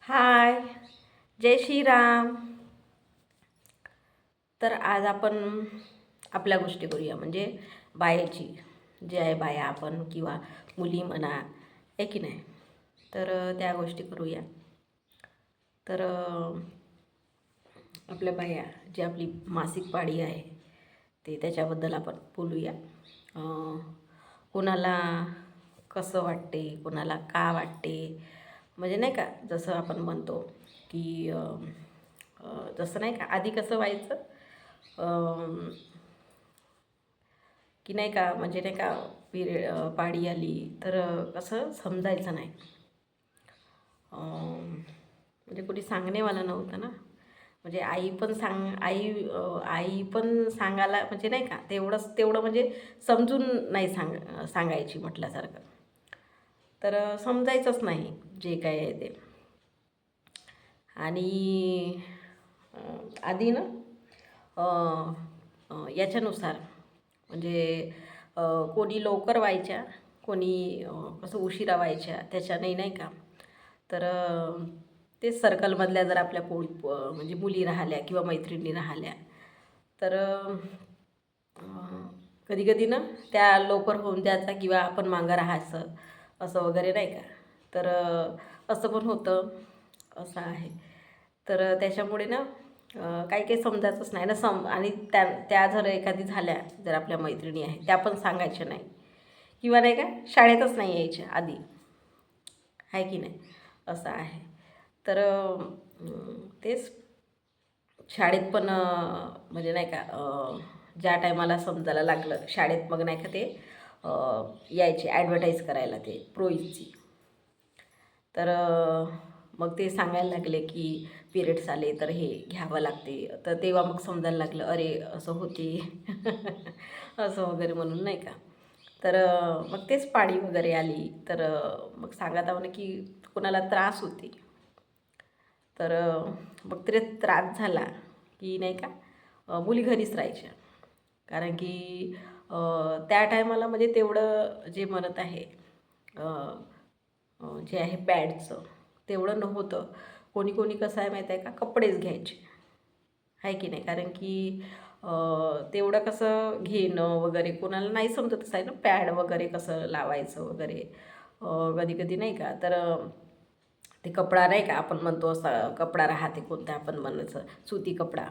हाय, जय श्रीराम. तर आज आपण आपल्या गोष्टी करूया, म्हणजे बायाची जे आहे, बाया आपण किंवा मुली म्हणा, आहे की नाही. तर त्या गोष्टी करूया. तर आपल्या बाया, जी आपली मासिक पाळी आहे ते त्याच्याबद्दल आपण बोलूया. कोणाला कसं वाटते, कोणाला का वाटते, म्हणजे नाही का, जसं आपण म्हणतो की जसं नाही का, आधी कसं व्हायचं की नाही का, म्हणजे नाही का, पाळी आली तर कसं समजायचं नाही. म्हणजे कोणी सांगणेवाला नव्हतं ना. म्हणजे आई पण सांगायला, म्हणजे नाही का, तेवढं म्हणजे समजून नाही सांगायची म्हटल्यासारखं. तर समजायचंच नाही जे काय आहे ते. आणि आधी ना याच्यानुसार, म्हणजे कोणी लवकर व्हायच्या, कोणी कसं उशिरा व्हायच्या, त्याच्याने नाही का. तर ते सर्कलमधल्या जर आपल्या म्हणजे मुली राहिल्या किंवा मैत्रिणी राहिल्या, तर कधी कधी ना त्या लवकर होऊन द्यायचा किंवा आपण मागं राहायचं, असं वगैरे नाही का. तर असं पण होतं, असं आहे. तर त्याच्यामुळे ना काही काही समजायचंच नाही ना. आणि त्या जर एखादी झाल्या, जर आपल्या मैत्रिणी आहे, त्या पण सांगायच्या नाही किंवा नाही का, शाळेतच नाही यायच्या आधी, आहे की नाही, असं आहे. तर तेच शाळेत पण म्हणजे नाही का, ज्या टायमाला समजायला लागलं शाळेत, मग नाही का ते यायचे ॲडव्हर्टाईज करायला ते प्रोईजची. तर मग ते सांगायला लागले की पिरियड्स आले तर हे घ्यावं लागते. तर तेव्हा मग समजायला लागलं, अरे असं होते असं वगैरे म्हणून नाही का. तर मग तेच पाळी वगैरे आली तर मग सांगत आहो ना की कोणाला त्रास होते. तर मग ते त्रास झाला की नाही का, मुली घरीच राहायच्या. कारण की त्या टायमाला म्हणजे तेवढं जे म्हणत आहे जे आहे पॅडचं, तेवढं नव्हतं. कोणी कोणी कसं आहे माहीत आहे का, कपडेच घ्यायचे, आहे की नाही. कारण की तेवढं कसं घेणं वगैरे कोणाला नाही समजतच आहे ना, पॅड वगैरे कसं लावायचं वगैरे. कधी कधी नाही का, तर ते कपडा नाही का, आपण म्हणतो असा कपडा राहते कोणता, आपण म्हणायचं सुती कपडा,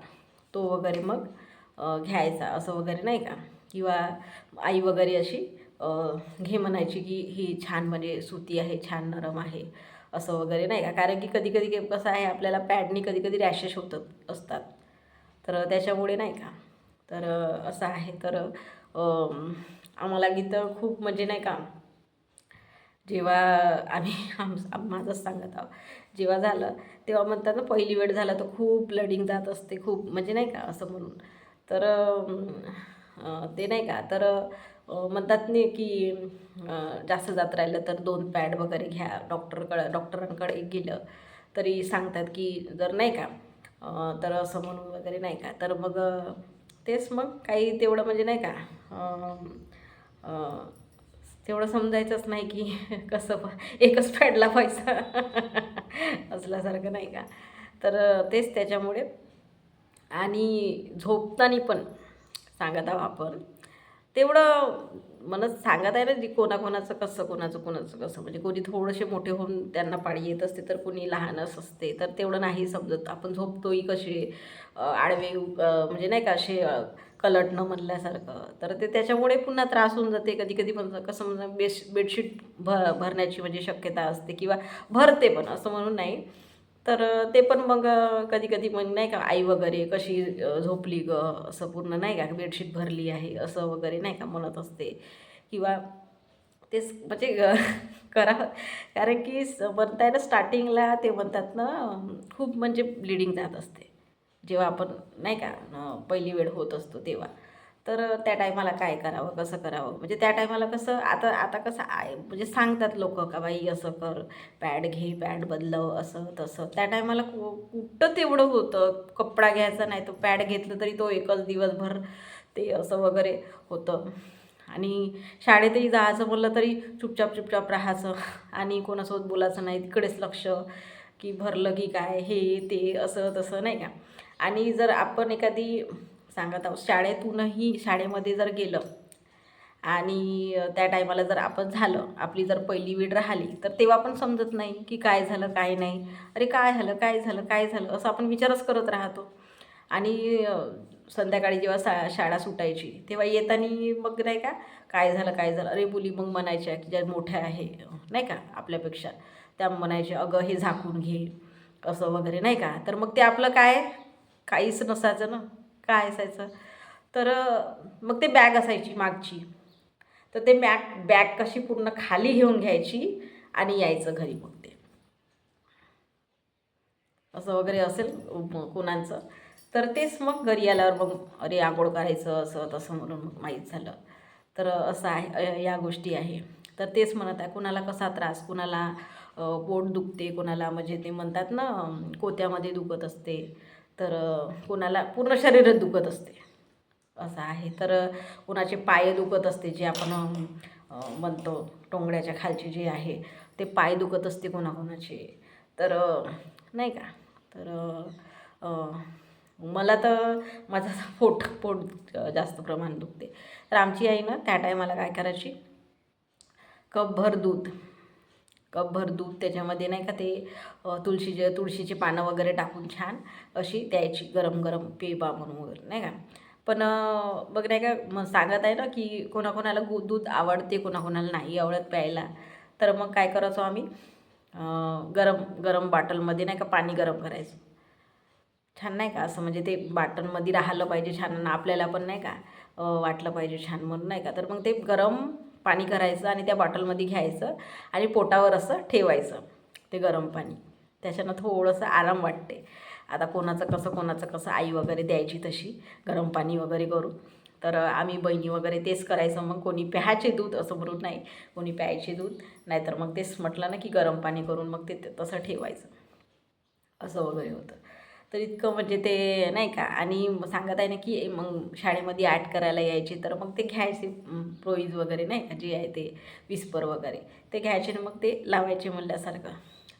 तो वगैरे मग घ्यायचा असं वगैरे नाही का. किंवा आई वगैरे अशी घे म्हणायची की ही छान, म्हणजे सुती आहे, छान नरम आहे, असं वगैरे नाही का. कारण की कधी कधी कसं आहे, आपल्याला पॅडनी कधी कधी रॅशेस होतात असतात. तर त्याच्यामुळे नाही का. तर असं आहे. तर आम्हाला गीतं खूप, म्हणजे नाही का, जेव्हा आम्ही माझंच सांगत आहोत, जेव्हा झालं तेव्हा म्हणतात ना, पहिली वेळ झाला तर खूप ब्लडिंग जात असते, खूप, म्हणजे नाही का, असं म्हणून. तर ते नाही का, तर म्हणतात नाही की जास्त जात राहिलं तर 2 पॅड वगैरे घ्या. डॉक्टरांकडे गेलं तरी सांगतात की जर नाही का, तर असं म्हणून वगैरे नाही का. तर मग तेच मग काही तेवढं, म्हणजे नाही का, तेवढं समजायचंच नाही की कसं एकच पॅडला पैसा असल्यासारखं नाही का. तर तेच त्याच्यामुळे. आणि झोपताना पण सांगत आहो आपण, तेवढं म्हणत सांगत आहे ना, जी कोणाकोणाचं कसं, कोणाचं कसं, म्हणजे कोणी थोडेसे मोठे होऊन त्यांना पाळी येत असते, तर कोणी लहानच असते, तर तेवढं नाही समजत. आपण झोपतोही कसे आडवे, म्हणजे नाही का, असे कलटणं म्हणल्यासारखं. तर ते त्याच्यामुळे पुन्हा त्रास होऊन जाते. कधी कधी पण कसं, म्हणजे बेडशीट भरण्याची म्हणजे शक्यता असते, किंवा भरते पण, असं म्हणून नाही. तर ते पण मग कधी कधी मग नाही का, आई वगैरे कशी झोपली ग, असं पूर्ण नाही का, बेडशीट भरली आहे असं वगैरे नाही का म्हणत असते. किंवा तेच म्हणजे करावं. कारण की म्हणताय ना, स्टार्टिंगला ते म्हणतात ना, खूप म्हणजे ब्लिडिंग जात असते जेव्हा आपण नाही का पहिली वेळ होत असतो तेव्हा. तर त्या टायमाला काय करावं, कसं करावं, म्हणजे त्या टायमाला कसं, आता आता कसं आहे, म्हणजे सांगतात लोक का बाई असं कर, पॅड घे, पॅड बदलव, असं तसं. त्या टायमाला कुठं तेवढं होतं. कपडा घ्यायचा नाही, तो पॅड घेतलं तरी तो एकच दिवसभर ते असं वगैरे होतं. आणि शाळेतही जायचं बोललं तरी चुपचाप चुपचाप राहायचं आणि कोणासोबत बोलायचं नाही, तिकडेच लक्ष की भरलं की काय हे ते असं तसं नाही का. आणि जर आपण एखादी सांगत आहोत शाळेतूनही शाळेमध्ये जर गेलं आणि त्या टायमाला जर आपण झालं आपली जर पहिली वेळ राहिली तर तेव्हा पण समजत नाही की काय झालं काय नाही. अरे काय झालं काय झालं काय झालं असं आपण विचारच करत राहतो. आणि संध्याकाळी जेव्हा शाळा सुटायची तेव्हा येताना मग नाही का काय झालं काय झालं अरे मुली मग म्हणायच्या की ज्या मोठ्या आहे नाही का आपल्यापेक्षा त्या म्हणायच्या अगं हे झाकून घे असं वगैरे नाही का. तर मग ते आपलं काय काहीच नसायचं ना. काय असायचं तर मग ते बॅग असायची मागची. तर ते बॅग कशी पूर्ण खाली घेऊन घ्यायची आणि यायचं घरी. मग ते असं वगैरे असेल कोणाचं तर तेच मग घरी आल्यावर मग अरे आंघोळ करायचं असं तसं म्हणून मग माहीत झालं. तर असं आहे या गोष्टी आहे. तर तेच म्हणत आहे कुणाला कसा त्रास कुणाला पोट दुखते कोणाला म्हणजे ते म्हणतात ना कोत्यामध्ये दुखत असते. तर कोणाला पूर्ण शरीरात दुखत असते असं आहे. तर कोणाचे पाय दुखत असते जे आपण म्हणतो टोंगड्याच्या खालचे जे आहे ते पाय दुखत असते कोणाकोणाचे. तर नाही का. तर मला तर माझा पोट जास्त प्रमाण दुखते. तर आमची आई ना त्या टायमाला काय करायची कपभर दूध त्याच्यामध्ये नाही का ते तुळशीचे पानं वगैरे टाकून छान अशी द्यायची गरम गरम पेबा म्हणून वगैरे नाही का. पण बघ नाही का मग सांगत आहे ना की कोणाकोणाला दूध आवडते कोणाकोणाला नाही आवडत प्यायला. तर मग काय करायचो आम्ही गरम गरम बॉटलमध्ये नाही का पाणी गरम करायचं छान नाही का. असं म्हणजे ते बाटनमध्ये राहिलं पाहिजे छान आणि आपल्याला पण नाही का वाटलं पाहिजे छान म्हणून नाही का. तर मग ते गरम पाणी करायचं आणि त्या बॉटलमध्ये घ्यायचं आणि पोटावर असं ठेवायचं ते गरम पाणी. त्याच्यानं थोडंसं आराम वाटते. आता कोणाचं कसं आई वगैरे द्यायची तशी गरम पाणी वगैरे करून. तर आम्ही बहिणी वगैरे तेच करायचं. मग कोणी प्यायचे दूध असं म्हणून नाही कोणी प्यायचे दूध नाहीतर मग तेच म्हटलं ना की गरम पाणी करून मग ते तसं ठेवायचं असं वगैरे होतं. तर इतकं म्हणजे ते नाही का. आणि सांगत आहे ना की मग शाळेमध्ये ॲड करायला यायचे तर मग ते घ्यायचे प्रोईज वगैरे नाही का जे आहे ते विस्पर वगैरे ते घ्यायचे आणि मग ते लावायचे म्हणल्यासारखं.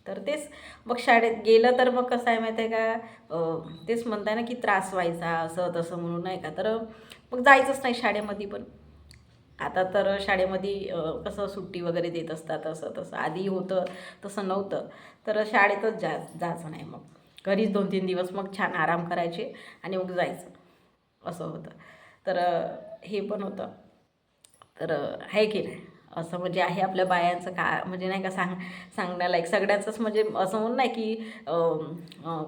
तर तेच मग शाळेत गेलं तर मग कसं आहे माहिती आहे का तेच म्हणताय ना की त्रास व्हायचा असं तसं म्हणून नाही का. तर मग जायचंच नाही शाळेमध्ये पण. आता तर शाळेमध्ये कसं सुट्टी वगैरे देत असतात असं तसं आधी होतं तसं नव्हतं. तर शाळेतच जायचं नाही मग घरीच 2-3 दिवस मग छान आराम करायचे आणि मग जायचं असं होतं. तर हे पण होतं. तर आहे की नाही असं म्हणजे आहे आपल्या बायांचं का म्हणजे नाही का सांगण्यालायक सगळ्यांचंच म्हणजे असं म्हणून नाही की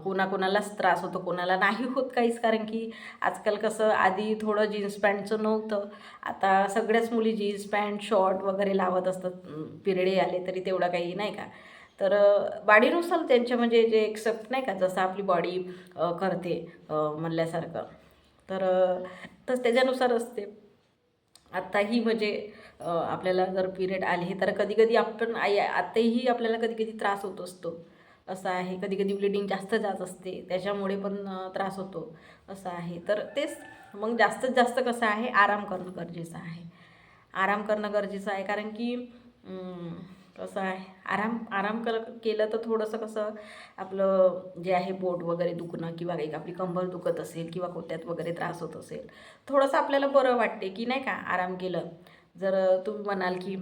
कोणाकोणालाच त्रास होतो कोणाला नाही होत काहीच. कारण की आजकाल कसं आधी थोडं जीन्स पॅन्टचं नव्हतं. आता सगळ्याच मुली जीन्स पॅन्ट शॉर्ट वगैरे लावत असतात. पिरियड आले तरी तेवढं काही नाही का. तर बॉडीनुसार त्यांच्या म्हणजे जे एक्सेप्ट नाही का जसं आपली बॉडी करते म्हणल्यासारखं. तर तसं त्याच्यानुसार असते. आत्ताही म्हणजे आपल्याला जर पिरियड आले तर कधीकधी आपण आत्ताही आपल्याला कधीकधी त्रास होत असतो असं आहे. कधीकधी ब्लिडिंग जास्त जात असते त्याच्यामुळे पण त्रास होतो असं आहे. तर तेच मग जास्तीत जास्त कसं आहे आराम करणं गरजेचं आहे. आराम करणं गरजेचं आहे. कारण की कसं आहे आराम केलं तर थोडंसं कसं आपलं जे आहे पोट वगैरे दुखणं किंवा काही आपली कंबर दुखत असेल किंवा कोट्यात वगैरे त्रास होत असेल थोडंसं आपल्याला बरं वाटते की नाही का आराम केलं. जर तुम्ही म्हणाल की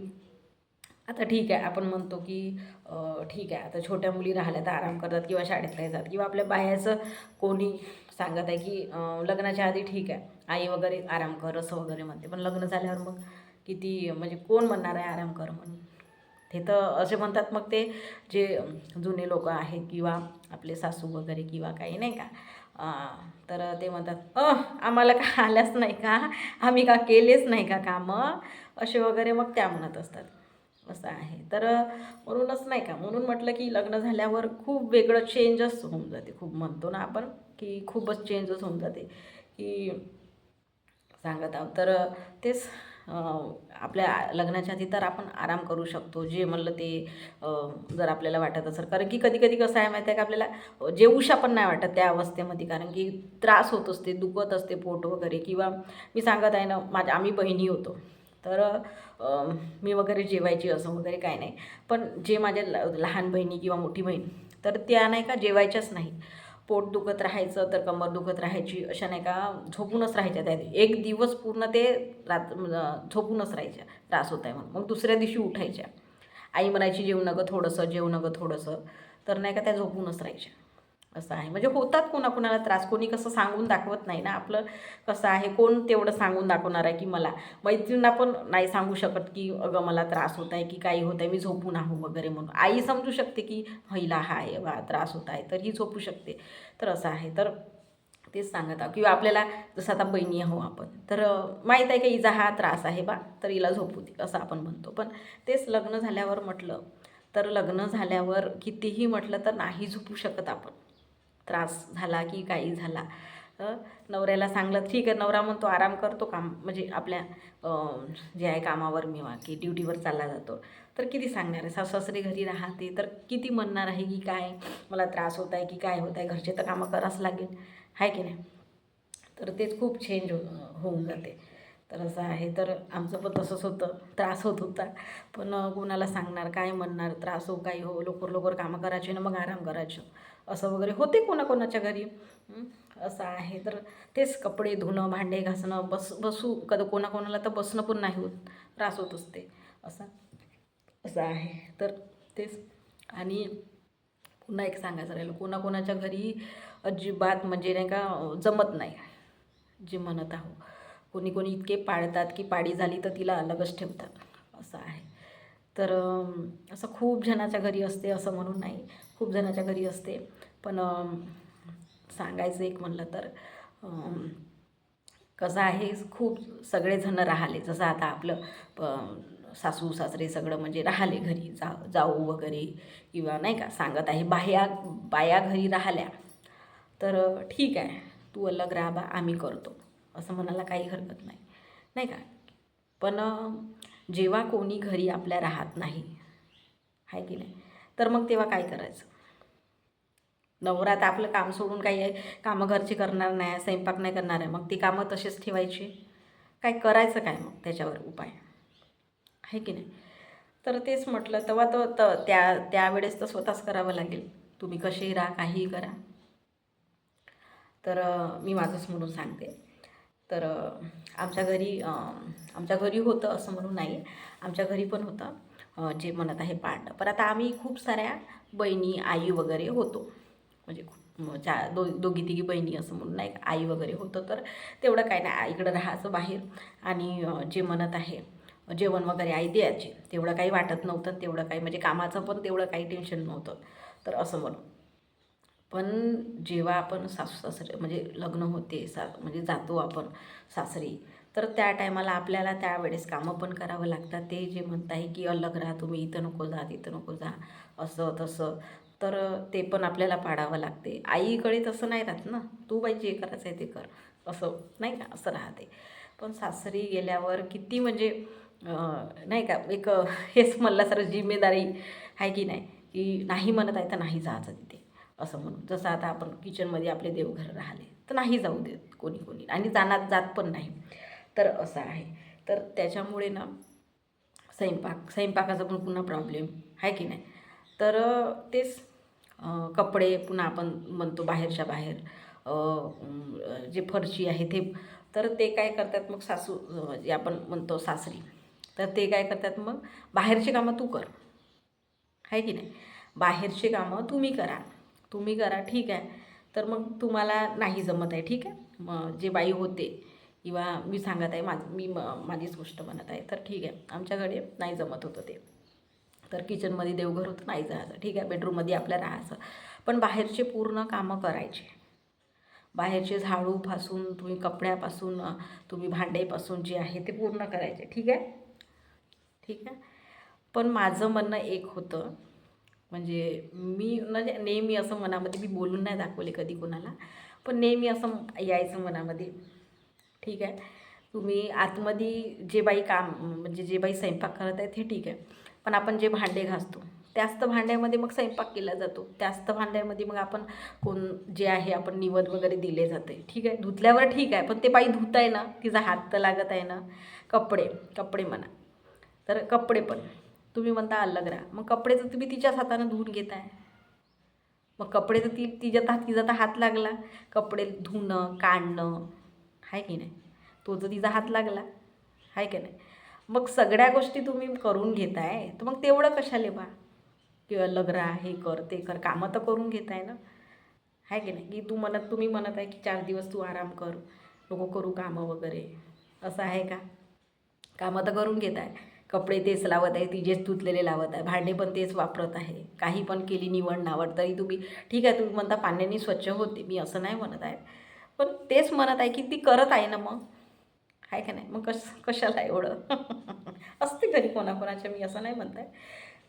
आता ठीक आहे आपण म्हणतो की ठीक आहे आता छोट्या मुली राहिल्या तर आराम करतात किंवा शाळेत नाही जात किंवा आपल्या बायाचं कोणी सांगत आहे की लग्नाच्या आधी ठीक आहे आई वगैरे आराम कर असं वगैरे म्हणते. पण लग्न झाल्यावर मग किती म्हणजे कोण म्हणणार आहे आराम कर म्हणून. ते तर असे म्हणतात मग ते जे जुने लोक आहेत किंवा आपले सासू वगैरे किंवा काही नाही का तर ते म्हणतात आम्हाला का आल्याच नाही का आम्ही का केलेच नाही का कामं असे वगैरे मग त्या म्हणत असतात असं आहे. तर म्हणूनच नाही का म्हणून म्हटलं की लग्न झाल्यावर खूप वेगळं चेंजच होऊन जाते. खूप म्हणतो ना आपण की खूपच चेंजच होऊन जाते की सांगत आहोत. तर तेच आपल्या लग्नाच्या आधी तर आपण आराम करू शकतो जे म्हणलं ते जर आपल्याला वाटत असेल. कारण की कधी कधी कसं आहे माहिती आहे का आपल्याला जेवूशा पण नाही वाटत त्या अवस्थेमध्ये. कारण की त्रास होत असते दुखत असते पोट वगैरे किंवा मी सांगत आहे ना आम्ही बहिणी होतो. तर मी वगैरे जेवायची असं वगैरे काय नाही. पण जे माझ्या लहान बहिणी किंवा मोठी बहीण तर त्या नाही का जेवायच्याच नाही. पोट दुखत राहायचं तर कंबर दुखत राहायची, अशा नाही का झोपूनच राहायच्या. त्या एक दिवस पूर्ण ते झोपूनच राहायच्या, त्रास होत आहे म्हणून. मग दुसऱ्या दिवशी उठायच्या. आई म्हणायची जेवू नगं थोडंसं, जेवू नगं थोडंसं, तर नाही का त्या झोपूनच राहायच्या. असं आहे. म्हणजे होतात कोणाकोणाला त्रास, कोणी कसं सांगून दाखवत नाही ना. आपलं कसं आहे, कोण तेवढं सांगून दाखवणार आहे की मला. मैत्रिणींना पण नाही सांगू शकत की अगं मला त्रास होत आहे की काही होत आहे, मी झोपून आहो वगैरे म्हणून. आई समजू शकते की हिला आहे बा त्रास होत आहे, तर ही झोपू शकते. तर असं आहे. तर तेच सांगत आहो. किंवा आपल्याला जसं आता बहिणी आहो आपण, तर माहीत आहे की हिचा हा त्रास आहे बा, तर हिला झोपू दे असं आपण म्हणतो. पण तेच लग्न झाल्यावर म्हटलं, तर लग्न झाल्यावर कितीही म्हटलं तर नाही झोपू शकत आपण. त्रास झाला की काही झाला, नवऱ्याला सांगलं ठीक आहे, नवरा म्हणतो आराम करतो, काम म्हणजे आपल्या जे आहे कामावर मी की ड्युटीवर चालला जातो, तर किती सांगणार आहे. सासरे घरी राहते तर किती म्हणणार आहे की काय मला त्रास होत आहे की काय होत आहे, घरचे तर कामं करावंच लागेल, आहे की नाही. तर तेच खूप चेंज होऊन जाते. तर असं आहे. तर आमचं पण तसंच होतं, त्रास होत होता. पण कोणाला सांगणार, काय म्हणणार, त्रास हो काही हो, लवकर लवकर कामं करायचे ना मग आराम करायचं, असं वगैरे होते कोणाकोणाच्या घरी. असं आहे. तर तेच कपडे धुणं, भांडे घासणं, बसू कधी कोणाकोणाला तर बसणं पण नाही होत, त्रास होत असते. असं असं आहे. तर तेच. आणि पुन्हा एक सांगायचं राहिलं, कोणाकोणाच्या घरी अजिबात म्हणजे नाही का जमत नाही जे म्हणत आहो. कोणी कोणी इतके पाळतात की पाळी झाली तर तिला अलगच ठेवतात, असं आहे. तर असं खूप जणाच्या घरी असते, असं म्हणून नाही, खूप जणाच्या घरी असते. पण सांगायचं एक म्हणलं तर कसं आहे, खूप सगळेजणं राहिले. जसं आता आपलं सासू सासरे सगळं म्हणजे राहिले घरी, जाऊ वगैरे किंवा नाही का सांगत आहे, बाया घरी राहिल्या तर ठीक आहे, तू अलग राहा बा, आम्ही करतो, असं म्हणायला काही हरकत नाही, नाही का. पण जेव्हा कोणी घरी आपल्या राहत नाही, आहे की नाही, तर मग तेव्हा काय करायचं. नवरा तर आपलं काम सोडून काही आहे कामं घरची करणार नाही, स्वयंपाक नाही करणार आहे, मग ती कामं तसेच ठेवायची, काय करायचं काय मग त्याच्यावर उपाय, आहे की नाही. तर तेच म्हटलं, तेव्हा तर त्यावेळेस तर स्वतःच करावं लागेल. तुम्ही कसेही राहा, काहीही करा. तर मी माझंच म्हणून सांगते. तर आमच्या घरी होतं असं म्हणून नाही, आमच्या घरी पण होतं जे म्हणत आहे पाळणं. पण आता आम्ही खूप साऱ्या बहिणी, आई वगैरे होतो, म्हणजे दोघी तिघी बहिणी असं म्हणून नाही का, आई वगैरे होतं. तर तेवढं काय नाही, आईकडं राहायचं बाहेर. आणि जे म्हणत आहे जेवण वगैरे आई द्यायची, तेवढं काही वाटत नव्हतं, तेवढं काही म्हणजे कामाचं पण तेवढं काही टेन्शन नव्हतं. तर असं म्हणून. पण जेव्हा आपण सासू सासरे म्हणजे लग्न होते म्हणजे जातो आपण सासरी, तर त्या टायमाला आपल्याला त्यावेळेस कामं पण करावं लागतात. ते जे म्हणत आहे की अलग राहा तुम्ही, इथं नको जा तिथं नको जा, असं तसं, तर ते पण आपल्याला पाडावं लागते. आईकडे तसं नाही राहत ना, तू बाई जे करायचं आहे ते कर, असं नाही का, असं राहते. पण सासरी गेल्यावर किती म्हणजे नाही का एक हेच म्हणलं सर जिम्मेदारी आहे की नाही, की नाही म्हणत आहे तर नाही जायचं तिथे, असं म्हणून. जसं आता आपण किचनमध्ये आपले देवघर राहिले तर नाही जाऊ देत कोणी कोणी, आणि जात पण नाही. तर असं आहे. तर त्याच्यामुळे ना स्वयंपाकाचा पण पुन्हा प्रॉब्लेम आहे की नाही. तर तेच कपडे पुन्हा आपण म्हणतो बाहेरच्या बाहेर जे फरशी आहे ते, तर ते काय करतात मग सासू, जे आपण म्हणतो सासरी, तर ते काय करतात मग बाहेरची कामं तू कर, आहे की नाही. बाहेरची कामं तुम्ही करा ठीक आहे. तर मग तुम्हाला नाही जमत आहे ठीक आहे, मग जे बाई होते किंवा मी सांगत आहे माझीच गोष्ट म्हणत आहे, तर ठीक आहे, आमच्याकडे नाही जमत होतं ते. तर किचनमध्ये देवघर होतं, नाही जायचं ठीक आहे, बेडरूममध्ये आपल्या राहायचं. पण बाहेरचे पूर्ण कामं करायचे, बाहेरचे झाडूपासून तुम्ही कपड्यापासून तुम्ही भांडेपासून जे आहे ते पूर्ण करायचे, ठीक आहे ठीक आहे. पण माझं म्हणणं एक होतं, म्हणजे मी म्हणजे नेहमी असं मनामध्ये मी बोलून नाही दाखवले कधी कोणाला, पण नेहमी असं यायचं मनामध्ये, ठीक आहे तुम्ही आतमध्ये जे बाई काम म्हणजे जे बाई स्वयंपाक करत आहेत हे ठीक आहे, पण आपण जे भांडे घासतो त्याच तर भांड्यामध्ये मग स्वयंपाक केला जातो, त्याच तर भांड्यामध्ये मग आपण कोण जे आहे आपण निवद वगैरे दिले जाते, ठीक आहे. धुतल्यावर ठीक आहे, पण ते बाई धुत आहे ना, तिचा हात तर लागत आहे ना. कपडे म्हणा, तर कपडे पण तुम्ही म्हणता अलग राहा, मग कपडे तर तुम्ही तिच्याच हाताने धुवून घेताय, मग कपडे तर तिचा तर हात लागला, कपडे धुणं काढणं, आहे की नाही, तो जर तिचा हात लागला, आहे की नाही. मग सगळ्या गोष्टी तुम्ही करून घेताय, तर मग तेवढं कशाले बा, की अलग राहा, हे कर ते कर, कामं तर करून घेताय ना, आहे की नाही. की तुम्ही म्हणत आहे की 4 दिवस तू आराम कर, नको करू कामं वगैरे, असं आहे का. कामं तर करून घेत आहे, कपडे तेच लावत आहे, तिचेच धुतलेले लावत आहे, भांडे पण तेच वापरत आहे, काही पण केली निवड नावड तरी तुम्ही ठीक आहे, तुम्ही म्हणता पाण्याने स्वच्छ होते, मी असं नाही म्हणत आहे, पण तेच म्हणत आहे की ती करत आहे ना, मग आहे का नाही. मग कशाला एवढं असते घरी कोणाकोणाच्या, मी असं नाही म्हणत आहे.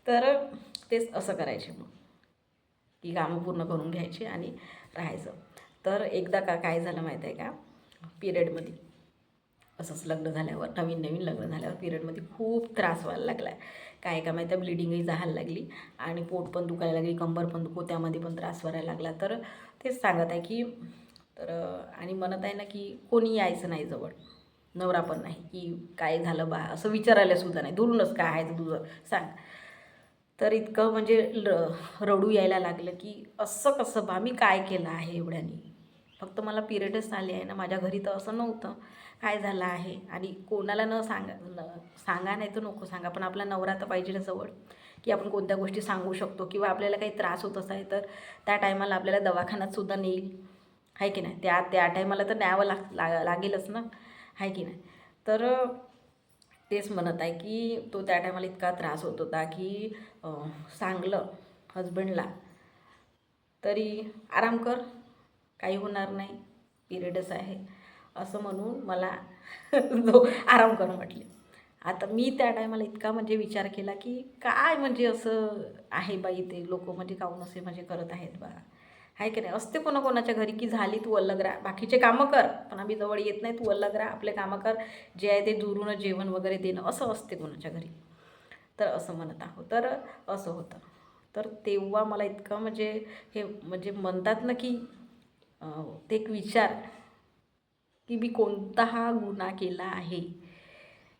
तर तेच असं करायचे मग, की कामं पूर्ण करून घ्यायची आणि राहायचं. तर एकदा काय झालं माहीत आहे का, पिरियडमध्ये असंच लग्न झाल्यावर, नवीन नवीन लग्न झाल्यावर पिरियडमध्ये खूप त्रास व्हायला लागला आहे. काय का माहिती आहे, ब्लिडिंगही जायला लागली आणि पोट पण दुखायला लागली, कंबर पण त्यामध्ये पण त्रास व्हायला लागला. तर तेच सांगत आहे की तर आणि म्हणत आहे ना की कोणी यायचं नाही जवळ, नवरा पण नाही, की काय झालं बा असं विचारायला सुद्धा नाही, दुरूनच काय आहे तुझं सांग. तर इतकं म्हणजे रडू यायला लागलं की असं कसं बा, मी काय केलं आहे एवढ्यानी, फक्त मला पिरियडच आले आहे ना, माझ्या घरी तर असं नव्हतं, काय झालं आहे. आणि कोणाला सांगा नाही तर नको सांगा, पण आपला नवरा तर पाहिजे ना जवळ, की आपण कोणत्या गोष्टी सांगू शकतो, किंवा आपल्याला काही त्रास होत असाय तर त्या टायमाला आपल्याला दवाखान्यातसुद्धा नेईल, आहे की नाही. त्या टायमाला तर न्यावं लागेलच ना, आहे की नाही. तर तेच म्हणत आहे की तो त्या टायमाला इतका त्रास होत होता की सांगलं हजबंडला तरी आराम कर, काही होणार नाही, पिरियडच आहे असं म्हणून मला जो आराम कर म्हटले. आता मी त्या टायमाला इतका म्हणजे विचार केला की काय म्हणजे असं आहे बाई, ते लोक म्हणजे काहून असे म्हणजे करत आहेत बा, आहे की नाही. असते कोणाकोणाच्या घरी की झाली तू अलग राहा, बाकीचे कामं कर, पण आम्ही जवळ येत नाही, तू अलग राहा, आपले कामं कर, जे आहे ते दुरूनच जेवण वगैरे देणं, असं असते कोणाच्या घरी. तर असं म्हणत आहोत. तर असं होतं. तर तेव्हा मला इतकं म्हणजे हे म्हणजे म्हणतात ना की ते एक विचार की मी कोणता हा गुन्हा केला आहे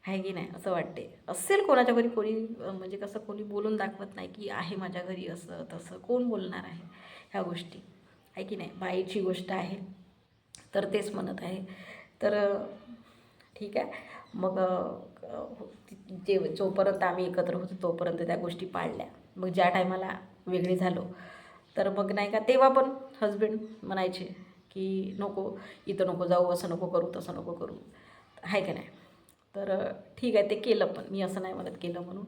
की नाही असं वाटते. असेल कोणाच्या घरी कोणी म्हणजे कसं कोणी बोलून दाखवत नाही की आहे माझ्या घरी असं तसं, कोण बोलणार आहे ह्या गोष्टी, आहे की नाही. बाईची गोष्ट आहे. तर तेच म्हणत आहे. तर ठीक आहे. मग जोपर्यंत आम्ही एकत्र होतो तोपर्यंत त्या गोष्टी पाळल्या. मग ज्या टायमाला वेगळे झालो तर मग नाही का, तेव्हा पण हजबंड म्हणायचे की नको इथं नको जाऊ, असं नको करू तसं नको करू, आहे का नाही. तर ठीक आहे, ते केलं, पण मी असं नाही म्हणत केलं म्हणून.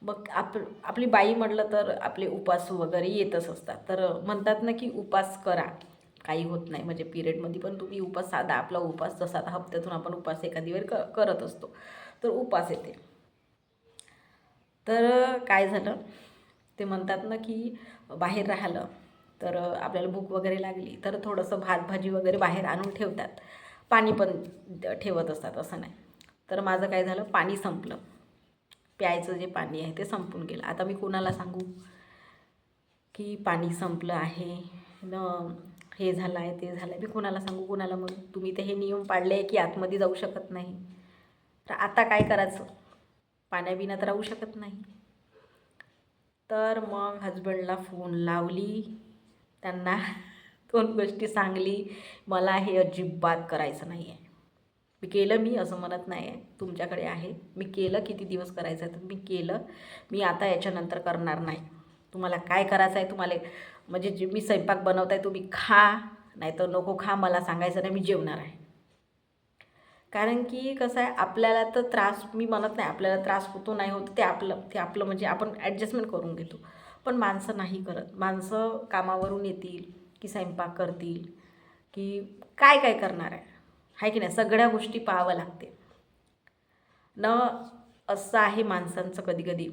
मग आपली बाई म्हटलं तर आपले उपास वगैरे येतच असतात. तर म्हणतात ना की उपास करा, काही होत नाही. म्हणजे पिरियडमध्ये पण तुम्ही उपास, साधा आपला उपास जसा आता हप्त्यातून आपण उपास एखादी वेळ करत असतो, तर उपास येते. तर काय झालं, ते म्हणतात ना की बाहेर राहिलं तर आपल्याला भूक वगैरे लागली तर थोडंसं भात भाजी वगैरे बाहेर आणून ठेवतात, पाणी पण ठेवत असतात, असं नाही. तर माझं काय झालं, पाणी संपलं, प्यायचं जे पाणी आहे ते संपून गेलं. आता मी कोणाला सांगू की पाणी संपलं आहे न, हे झालं आहे ते झालं आहे, मी कोणाला सांगू, कोणाला म्हणू. तुम्ही तर हे नियम पाळले आहे की आतमध्ये जाऊ शकत नाही, तर आता काय करायचं, पाण्याबिनात राहू शकत नाही. तर मग हजबंडला फोन लावली, त्यांना 2 गोष्टी सांगली, मला हे अजिबात करायचं नाही आहे. मी असं म्हणत नाही आहे, तुमच्याकडे आहे, मी केलं, किती दिवस करायचं आहे तर मी केलं, मी आता याच्यानंतर करणार नाही. तुम्हाला काय करायचं आहे, तुम्हाला म्हणजे जे मी स्वयंपाक बनवत आहे तुम्ही खा, नाही तर नको खा, मला सांगायचं नाही, मी जेवणार आहे. कारण की कसं आहे, आपल्याला तर त्रास, मी म्हणत नाही आपल्याला त्रास होतो नाही होत, ते आपलं म्हणजे आपण ॲडजस्टमेंट करून घेतो. पण माणसं नाही करत. माणसं कामावरून येतील की स्वयंपाक करतील की काय काय करणार आहे की नाही, सगळ्या गोष्टी पाहावं लागते न. असं आहे माणसांचं कधी कधी,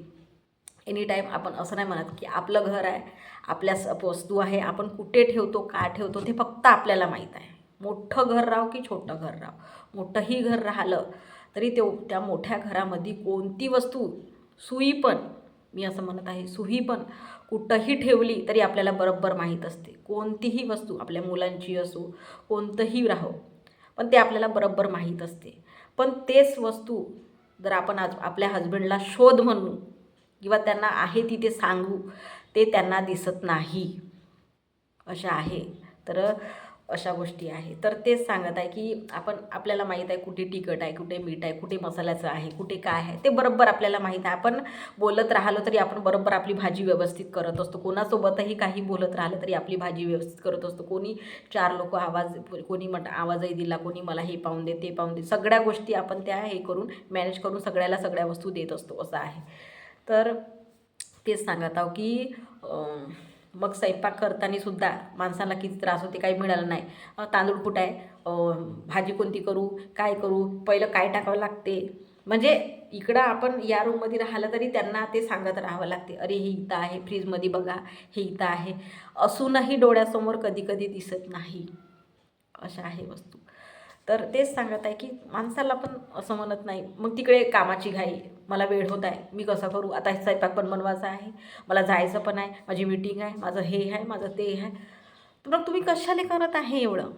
एनी टाईम आपण असं नाही म्हणत की आपलं घर आहे, आपल्या वस्तू आहे, आपण कुठे ठेवतो का ठेवतो ते फक्त आपल्याला माहीत आहे. मोठं घर राहो की छोटं घर राहो, मोठंही घर राहिलं तरी त्या मोठ्या घरामध्ये कोणती वस्तू, सुई पण, मी असं म्हणत आहे, सुई पण कुठंही ठेवली तरी आपल्याला बरोबर माहीत असते. कोणतीही वस्तू आपल्या मुलांची असो, कोणतंही राहो, पण ते आपल्याला बरोबर माहीत असते. पण तेच वस्तू जर आपण आज आपल्या हजबंडला शोध म्हणू किंवा त्यांना आहे तिथे सांगू, ते त्यांना दिसत नाही. अशा आहे. तर अशा गोष्टी आहे. तर तेच सांगत आहे की आपल्याला माहीत आहे कुठे तिखट आहे, कुठे मीठ आहे, कुठे मसाल्याचं आहे, कुठे काय आहे, ते बरोबर आपल्याला माहीत आहे. आपण बोलत राहिलो तरी आपण बरोबर आपली भाजी व्यवस्थित करत असतो. कोणासोबतही काही बोलत राहिलं तरी आपली भाजी व्यवस्थित करत असतो. कोणी 4 लोक कोणी आवाजही दिला, कोणी मला हे पाहून दे, ते पाहून दे, सगळ्या गोष्टी आपण त्या हे करून मॅनेज करून सगळ्याला सगळ्या वस्तू देत असतो, असं आहे. तर तेच सांगत आहो की मग स्वयंपाक करताना सुद्धा माणसाला किती त्रास होते, काही मिळालं नाही. तांदूळ कुठं आहे, भाजी कोणती करू, काय करू, पहिलं काय टाकावं लागते. म्हणजे इकडं आपण या रूममध्ये राहिलं तरी त्यांना ते सांगत राहावं लागते, अरे हे इथं आहे, फ्रीजमध्ये बघा, हे इथं आहे. असूनही डोळ्यासमोर कधी कधी दिसत नाही, अशा आहे वस्तू. तर तेच सांगत आहे की माणसाला पण असं म्हणत नाही. मग तिकडे कामाची घाई, मला वेळ होत आहे, मी कसं करू, आता हे स्वयंपाक पण बनवायचा आहे, मला जायचं पण आहे, माझी मीटिंग आहे, माझं हे आहे, माझं ते आहे. तर मग तुम्ही कशाले करत आहे एवढं,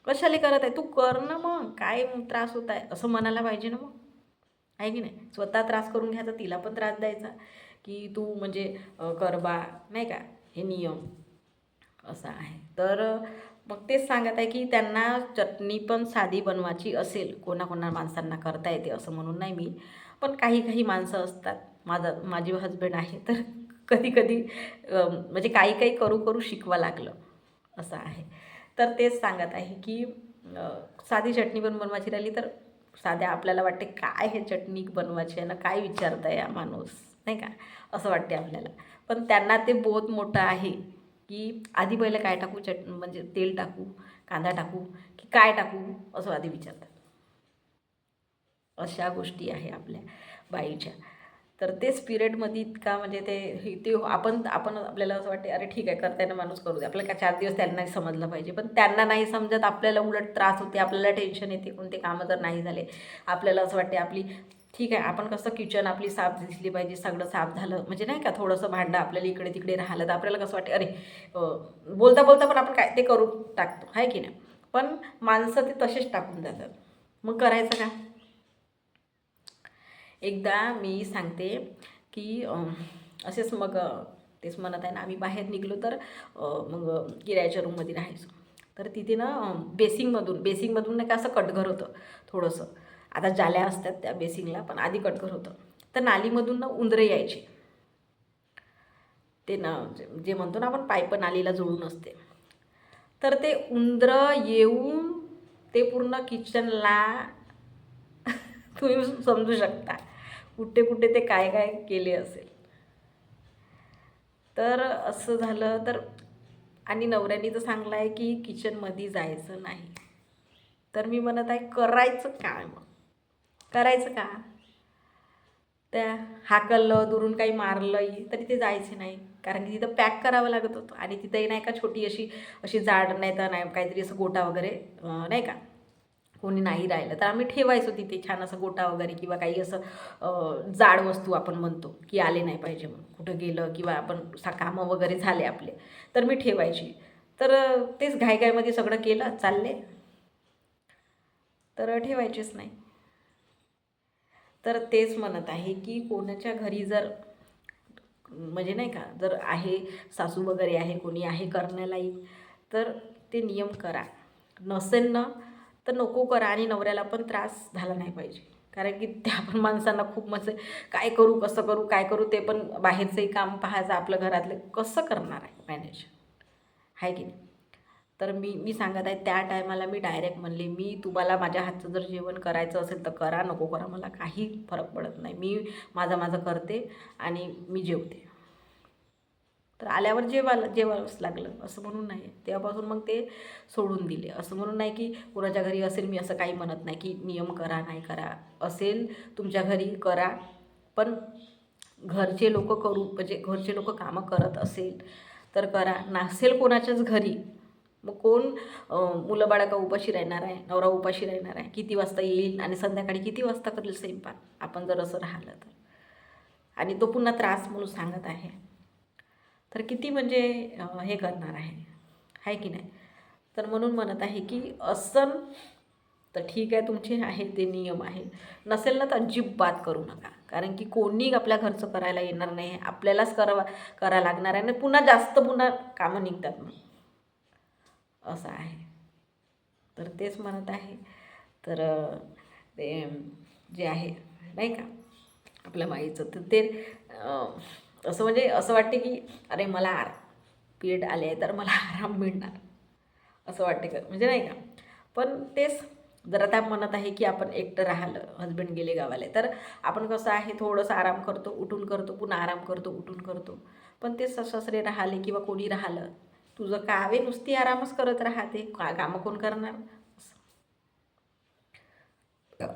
कशाले करत आहे, तू कर ना, मग काय त्रास होत आहे असं म्हणायला पाहिजे ना. मग आहे की नाही, स्वतः त्रास करून घ्यायचा, तिला पण त्रास द्यायचा की तू म्हणजे कर बा, नाही का, हे नियम असं आहे. तर मग तेच सांगत आहे की त्यांना चटणी पण साधी बनवायची असेल, कोणाकोणा माणसांना करता येते असं म्हणून नाही मी, पण काही काही माणसं असतात, माझे हजबंड आहे, तर कधी कधी म्हणजे काही काही करू करू शिकवा लागलं, असं आहे. तर तेच सांगत आहे की साधी चटणी पण बनवायची राहिली तर साध्या आपल्याला वाटते काय हे चटणी बनवायची आहे ना, काय विचारताय या माणूस, नाही का, असं वाटते आपल्याला. पण त्यांना ते बहुत मोठं आहे की आधी पहिलं काय टाकू, म्हणजे तेल टाकू, कांदा टाकू की काय टाकू, असं आधी विचारतात. अशा गोष्टी आहे आपल्या बाईच्या. तर तेच पिरियडमध्ये इतका म्हणजे ते आपण आपल्याला असं वाटते, अरे ठीक आहे, करताना माणूस करू दे, आपल्याला काय 4 दिवस त्यांना नाही समजलं पाहिजे. पण त्यांना नाही समजत, आपल्याला उलट त्रास होते, आपल्याला टेन्शन येते. कोणते कामं जर नाही झाले, आपल्याला असं वाटते आपली ठीक आहे, आपण कसं किचन आपली साफ दिसली पाहिजे, सगळं साफ झालं म्हणजे नाही का, थोडंसं भांडं आपल्याला इकडे तिकडे राहिलं तर आपल्याला कसं वाटते, अरे बोलता बोलता पण आपण काय ते करून टाकतो, आहे की नाही. पण माणसं ते तसेच टाकून जातात. मग करायचं का. एकदा मी सांगते की असेच मग तेच म्हणत आहे ना, आम्ही बाहेर निघलो तर मग किरायाच्या रूममध्ये राहायचो. तर तिथे ना बेसिंगमधून नाही का असं कटघर होतं थोडंसं. आता जाल्या असतात त्या बेसिंगला, पण आधी कटघर होतं. तर नालीमधून ना उंदरे यायचे. ते ना जे म्हणतो ना आपण, पाईप नालीला जोडून असते. तर ते उंदरं येऊन ते पूर्ण किचनला तुम्ही समजू शकता कुठे कुठे ते काय काय केले असेल. तर असं झालं तर, आणि नवऱ्याने तर सांगलं आहे की किचनमध्ये जायचं नाही. तर मी म्हणत आहे करायचं काय, मग करायचं का. त्या हाकललं, दुरून काही मारलंही तरी ते जायचे नाही, कारण की तिथं पॅक करावं लागत होतं. आणि तिथंही नाही का छोटी अशी अशी जाड नाही तर नाही काहीतरी असं गोटा वगैरे नाही का, कोणी नाही राहिलं तर आम्ही ठेवायचो तिथे छान असं गोटा वगैरे, किंवा काही असं जाड वस्तू आपण म्हणतो की आले नाही पाहिजे म्हणून, कुठं गेलं किंवा आपण कामं वगैरे झाले आपले तर मी ठेवायची. तर तेच घाईघाईमध्ये सगळं केलं, चालले तर ठेवायचेच नाही. तर तेच म्हणत आहे की कोणाच्या घरी जर म्हणजे नाही का, जर आहे सासू वगैरे आहे, कोणी आहे करण्यालायक, तर ते नियम करा. नसेल ना तर नको करा. आणि नवऱ्याला पण त्रास झाला नाही पाहिजे, कारण की त्या पण माणसांना खूप म्हणजे काय करू, कसं करू, काय करू, ते पण बाहेरचंही काम पाहायचं, आपलं घरातलं कसं करणार आहे मॅनेज, आहे की नाही. तर मी सांगत आहे त्या टायमाला मी डायरेक्ट म्हणले, मी तुम्हाला माझ्या हातचं जर जेवण करायचं असेल तर करा, नको करा, मला काही फरक पडत नाही, मी माझं करते आणि मी जेवते. तर आल्यावर जेवावंच लागलं, असं म्हणून नाही. तेव्हापासून मग ते सोडून दिले. असं म्हणून नाही की कोणाच्या घरी असेल, मी असं काही म्हणत नाही की नियम करा, नाही करा, असेल तुमच्या घरी करा. पण घरचे लोक म्हणजे घरचे लोक कामं करत असेल तर करा, नसेल कोणाच्याच घरी, मग कोण मुलं बाळा का उपाशी राहणार आहे, नवरा उपाशी राहणार आहे, किती वाजता येईल आणि संध्याकाळी किती वाजता करेल स्वयंपाक, आपण जर असं राहिलं तर. आणि तो पुन्हा त्रास म्हणून सांगत आहे, तर किती म्हणजे हे करणार आहे की नाही. तर म्हणून म्हणत आहे की असन तर ठीक आहे, तुमचे आहे ते नियम आहे. नसेल ना तर अजिबात करू नका, कारण की कोणी आपल्या घरचं करायला येणार नाही, आपल्यालाच करा लागणार आहे. आणि पुन्हा कामं निघतात मग, असं आहे. तर तेच म्हणत आहे. तर ते जे आहे नाही का आपल्या माईचं, तर ते असं म्हणजे असं वाटते की अरे मला पिरियड आले आहे तर मला आराम मिळणार असं वाटते का, म्हणजे नाही का. पण तेच जर आता म्हणत आहे की आपण एकटं राहिलं, हजबंड गेले गावाला, तर आपण कसं आहे थोडंसं आराम करतो, उठून करतो, पुन्हा आराम करतो, उठून करतो. पण ते सासरे राहिले किंवा कोणी राहिलं, तुझं कावे नुसती आरामच करत राहते, कामं कोण करणार,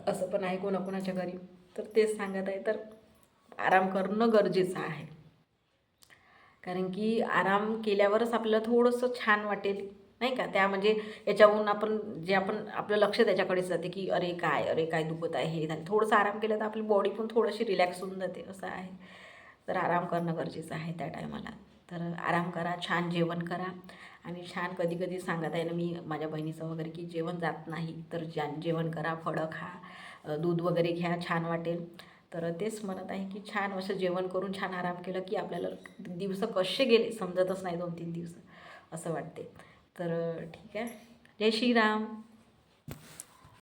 असं पण आहे कोणाकोणाच्या घरी. तर तेच सांगत आहे, तर आराम करणं गरजेचं आहे. कारण की आराम केल्यावरच आपल्याला थोडंसं छान वाटेल, नाही का. त्या म्हणजे याच्याहून आपण जे आपण आपलं लक्ष त्याच्याकडेच जाते की अरे काय दुखत आहे, हे झालं. थोडंसं आराम केलं तर आपली बॉडी पण थोडीशी रिलॅक्स होऊन जाते, असं आहे. तर आराम करणं गरजेचं आहे त्या टायमाला. तर आराम करा, छान जेवण करा. आणि छान कधी कधी सांगत आहे ना मी माझ्या बहिणीचं वगैरे की जेवण जात नाही तर जेवण करा, फळं खा, दूध वगैरे घ्या, छान वाटेल. तर तेच म्हणत आहे की छान असं जेवण करून छान आराम केलं की आपल्याला दिवस कसे गेले समजतच नाही, 2-3 दिवस असं वाटते. तर ठीक आहे. जय श्रीराम.